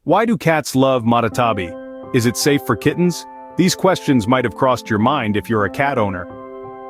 Why do cats love Matatabi? Is it safe for kittens? These questions might have crossed your mind if you're a cat owner.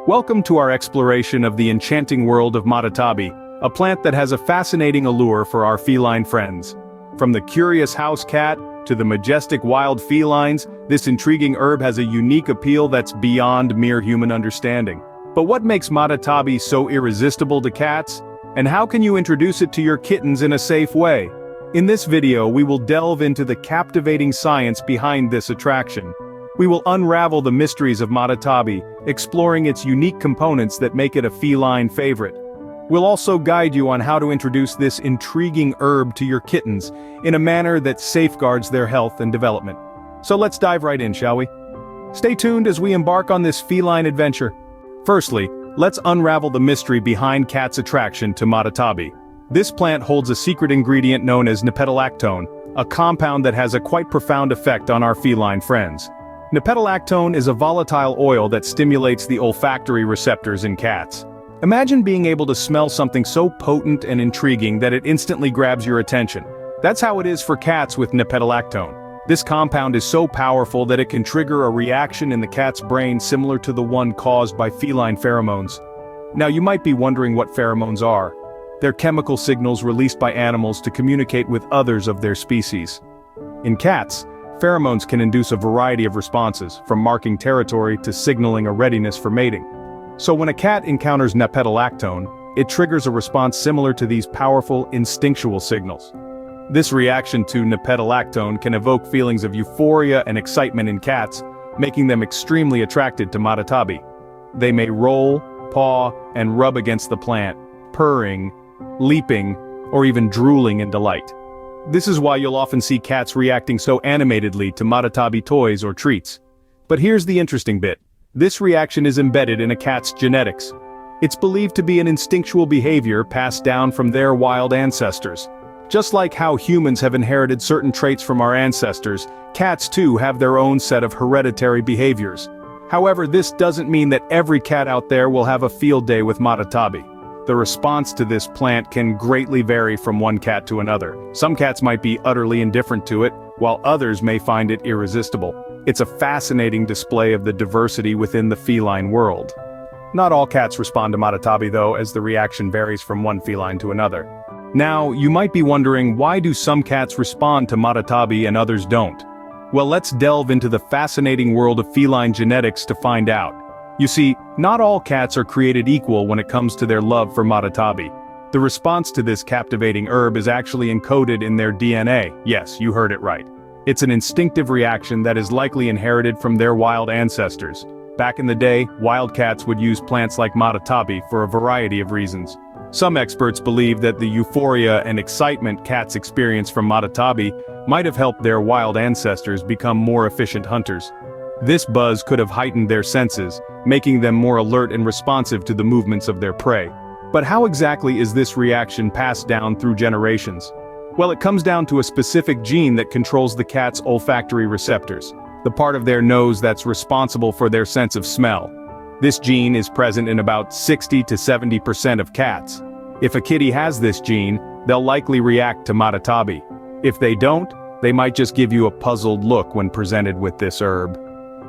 Welcome to our exploration of the enchanting world of Matatabi, a plant that has a fascinating allure for our feline friends. From the curious house cat to the majestic wild felines, this intriguing herb has a unique appeal that's beyond mere human understanding. But what makes Matatabi so irresistible to cats? And how can you introduce it to your kittens in a safe way? In this video, we will delve into the captivating science behind this attraction. We will unravel the mysteries of Matatabi, exploring its unique components that make it a feline favorite. We'll also guide you on how to introduce this intriguing herb to your kittens in a manner that safeguards their health and development. So let's dive right in, shall we? Stay tuned as we embark on this feline adventure. Firstly, let's unravel the mystery behind cats' attraction to Matatabi. This plant holds a secret ingredient known as nepetalactone, a compound that has a quite profound effect on our feline friends. Nepetalactone is a volatile oil that stimulates the olfactory receptors in cats. Imagine being able to smell something so potent and intriguing that it instantly grabs your attention. That's how it is for cats with nepetalactone. This compound is so powerful that it can trigger a reaction in the cat's brain similar to the one caused by feline pheromones. Now you might be wondering what pheromones are. They're chemical signals released by animals to communicate with others of their species. In cats, pheromones can induce a variety of responses, from marking territory to signaling a readiness for mating. So when a cat encounters nepetalactone, it triggers a response similar to these powerful, instinctual signals. This reaction to nepetalactone can evoke feelings of euphoria and excitement in cats, making them extremely attracted to Matatabi. They may roll, paw, and rub against the plant, purring, leaping, or even drooling in delight. This is why you'll often see cats reacting so animatedly to Matatabi toys or treats. But here's the interesting bit. This reaction is embedded in a cat's genetics. It's believed to be an instinctual behavior passed down from their wild ancestors. Just like how humans have inherited certain traits from our ancestors, cats too have their own set of hereditary behaviors. However, this doesn't mean that every cat out there will have a field day with Matatabi. The response to this plant can greatly vary from one cat to another. Some cats might be utterly indifferent to it, while others may find it irresistible. It's a fascinating display of the diversity within the feline world. Not all cats respond to Matatabi though, as the reaction varies from one feline to another. Now, you might be wondering, why do some cats respond to Matatabi and others don't? Well, let's delve into the fascinating world of feline genetics to find out. You see, not all cats are created equal when it comes to their love for Matatabi. The response to this captivating herb is actually encoded in their DNA. Yes, you heard it right. It's an instinctive reaction that is likely inherited from their wild ancestors. Back in the day, wild cats would use plants like Matatabi for a variety of reasons. Some experts believe that the euphoria and excitement cats experience from Matatabi might have helped their wild ancestors become more efficient hunters. This buzz could have heightened their senses, making them more alert and responsive to the movements of their prey. But how exactly is this reaction passed down through generations? Well, it comes down to a specific gene that controls the cat's olfactory receptors, the part of their nose that's responsible for their sense of smell. This gene is present in about 60 to 70% of cats. If a kitty has this gene, they'll likely react to Matatabi. If they don't, they might just give you a puzzled look when presented with this herb.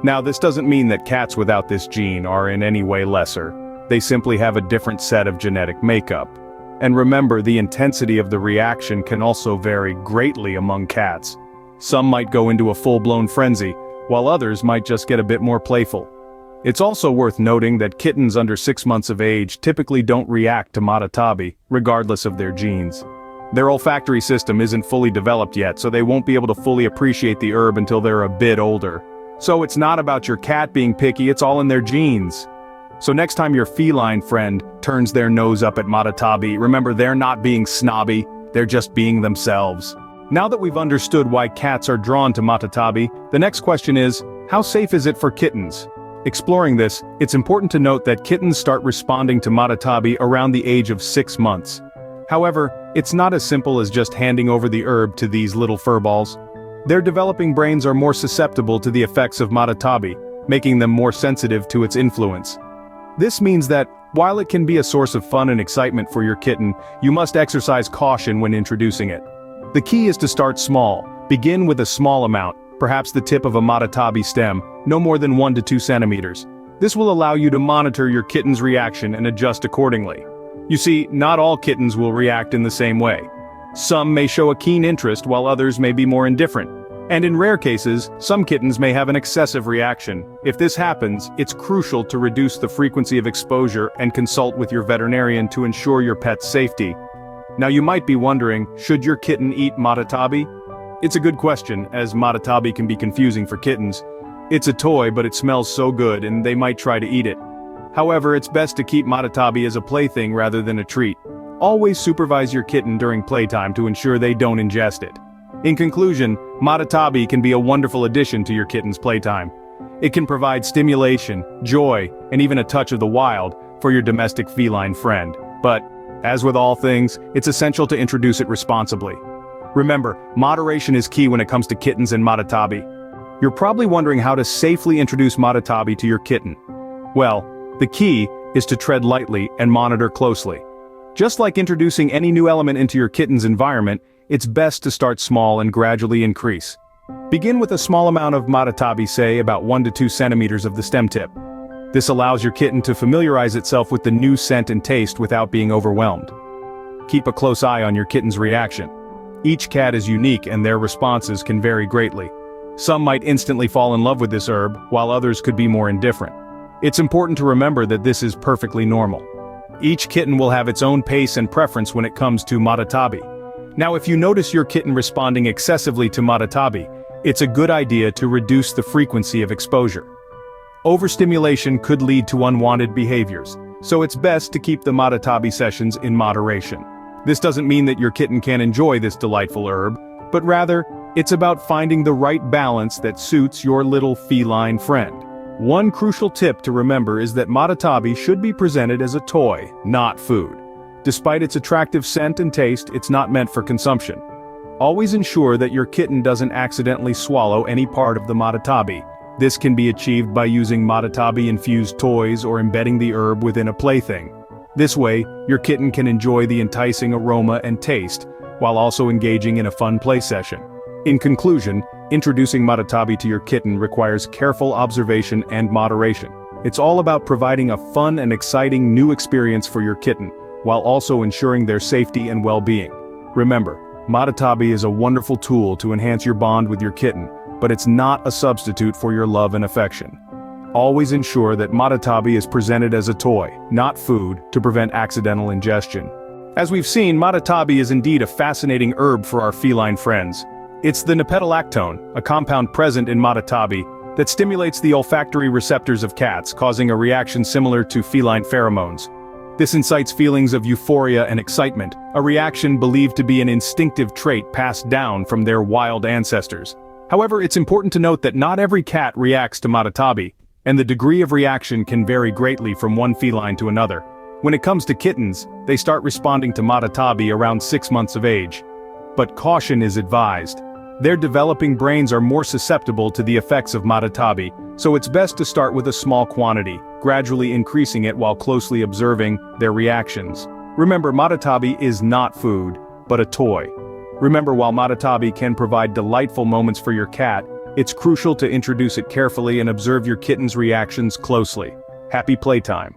Now, this doesn't mean that cats without this gene are in any way lesser. They simply have a different set of genetic makeup. And remember, the intensity of the reaction can also vary greatly among cats. Some might go into a full-blown frenzy, while others might just get a bit more playful. It's also worth noting that kittens under 6 months of age typically don't react to Matatabi, regardless of their genes. Their olfactory system isn't fully developed yet, so they won't be able to fully appreciate the herb until they're a bit older. So it's not about your cat being picky, it's all in their genes. So next time your feline friend turns their nose up at Matatabi, remember, they're not being snobby, they're just being themselves. Now that we've understood why cats are drawn to Matatabi, the next question is, how safe is it for kittens? Exploring this, it's important to note that kittens start responding to Matatabi around the age of 6 months. However, it's not as simple as just handing over the herb to these little furballs. Their developing brains are more susceptible to the effects of Matatabi, making them more sensitive to its influence. This means that, while it can be a source of fun and excitement for your kitten, you must exercise caution when introducing it. The key is to start small, Begin with a small amount, perhaps the tip of a Matatabi stem, no more than 1 to 2 centimeters. This will allow you to monitor your kitten's reaction and adjust accordingly. You see, not all kittens will react in the same way. Some may show a keen interest while others may be more indifferent. And in rare cases, some kittens may have an excessive reaction. If this happens, it's crucial to reduce the frequency of exposure and consult with your veterinarian to ensure your pet's safety. Now you might be wondering, should your kitten eat Matatabi? It's a good question, as Matatabi can be confusing for kittens. It's a toy, but it smells so good and they might try to eat it. However, it's best to keep Matatabi as a plaything rather than a treat. Always supervise your kitten during playtime to ensure they don't ingest it. In conclusion, Matatabi can be a wonderful addition to your kitten's playtime. It can provide stimulation, joy, and even a touch of the wild for your domestic feline friend. But, as with all things, it's essential to introduce it responsibly. Remember, moderation is key when it comes to kittens and Matatabi. You're probably wondering how to safely introduce Matatabi to your kitten. Well, the key is to tread lightly and monitor closely. Just like introducing any new element into your kitten's environment, it's best to start small and gradually increase. Begin with a small amount of Matatabi, say about 1 to 2 centimeters of the stem tip. This allows your kitten to familiarize itself with the new scent and taste without being overwhelmed. Keep a close eye on your kitten's reaction. Each cat is unique and their responses can vary greatly. Some might instantly fall in love with this herb, while others could be more indifferent. It's important to remember that this is perfectly normal. Each kitten will have its own pace and preference when it comes to Matatabi. Now, if you notice your kitten responding excessively to Matatabi, it's a good idea to reduce the frequency of exposure. Overstimulation could lead to unwanted behaviors, so it's best to keep the Matatabi sessions in moderation. This doesn't mean that your kitten can't enjoy this delightful herb, but rather, it's about finding the right balance that suits your little feline friend. One crucial tip to remember is that Matatabi should be presented as a toy, not food. Despite its attractive scent and taste, it's not meant for consumption. Always ensure that your kitten doesn't accidentally swallow any part of the Matatabi. This can be achieved by using Matatabi-infused toys or embedding the herb within a plaything. This way, your kitten can enjoy the enticing aroma and taste, while also engaging in a fun play session. In conclusion, introducing Matatabi to your kitten requires careful observation and moderation. It's all about providing a fun and exciting new experience for your kitten, while also ensuring their safety and well-being. Remember, Matatabi is a wonderful tool to enhance your bond with your kitten, but it's not a substitute for your love and affection. Always ensure that Matatabi is presented as a toy, not food, to prevent accidental ingestion. As we've seen, Matatabi is indeed a fascinating herb for our feline friends. It's the nepentolactone, a compound present in Matatabi, that stimulates the olfactory receptors of cats, causing a reaction similar to feline pheromones. This incites feelings of euphoria and excitement, a reaction believed to be an instinctive trait passed down from their wild ancestors. However, it's important to note that not every cat reacts to Matatabi, and the degree of reaction can vary greatly from one feline to another. When it comes to kittens, they start responding to Matatabi around 6 months of age. But caution is advised. Their developing brains are more susceptible to the effects of Matatabi, so it's best to start with a small quantity, gradually increasing it while closely observing their reactions. Remember, Matatabi is not food, but a toy. Remember, while Matatabi can provide delightful moments for your cat, it's crucial to introduce it carefully and observe your kitten's reactions closely. Happy playtime.